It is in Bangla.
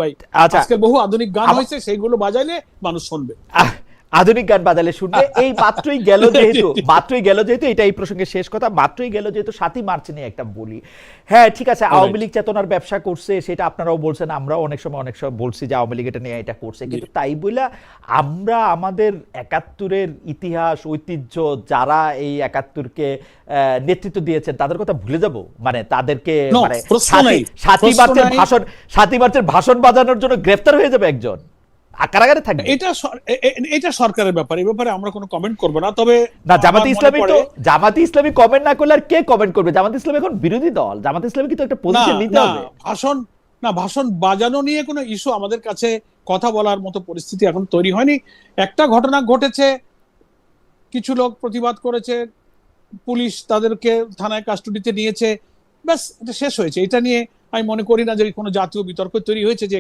ভাই আচ্ছা, আজকে বহু আধুনিক গান হয়েছে, সেইগুলো বাজাইলে মানুষ শুনবে। আধুনিক গান বাজালে শুনবে। এই মাত্রই গেল যেহেতু এটা এই প্রসঙ্গে শেষ কথা, মাত্রই গেল যেহেতু ৭ই মার্চ নিয়ে একটা বলি। হ্যাঁ ঠিক আছে, আওয়ামী লীগ চেতনার ব্যবসা করছে, সেটা আপনারাও বলছেন, আমরাও অনেক সময় বলছি যে আওয়ামী লীগ এটা নিয়ে এটা করছে, কিন্তু তাই বলে আমরা আমাদের ৭১-এর ইতিহাস ঐতিহ্য, যারা এই ৭১-কে নেতৃত্ব দিয়েছেন তাদের কথা ভুলে যাব? মানে তাদেরকে মানে ৭ই মার্চের ভাষণ বাজানোর জন্য গ্রেফতার হয়ে যাবে একজন, কারাগারে থাকবে? এটা সরকারের ব্যাপার, এই ব্যাপারে আমরা কোনো কমেন্ট করব না। তবে না, জামাতে ইসলামী কমেন্ট না করলে আর কে কমেন্ট করবে? জামাতে ইসলামী এখন বিরোধী দল, জামাতে ইসলামী কিন্তু একটা পজিশন নিতে হবে। ভাষণ বাজানো নিয়ে কোনো ইস্যু আমাদের কাছে কথা বলার মতো পরিস্থিতি এখন তৈরি হয়নি। একটা ঘটনা ঘটেছে, কিছু লোক প্রতিবাদ করেছে, পুলিশ তাদেরকে থানায় কাস্টডিতে নিয়েছে, ব্যাস এটা শেষ হয়েছে। এটা নিয়ে আমি মনে করি না যে কোনো জাতীয় বিতর্ক তৈরি হয়েছে যে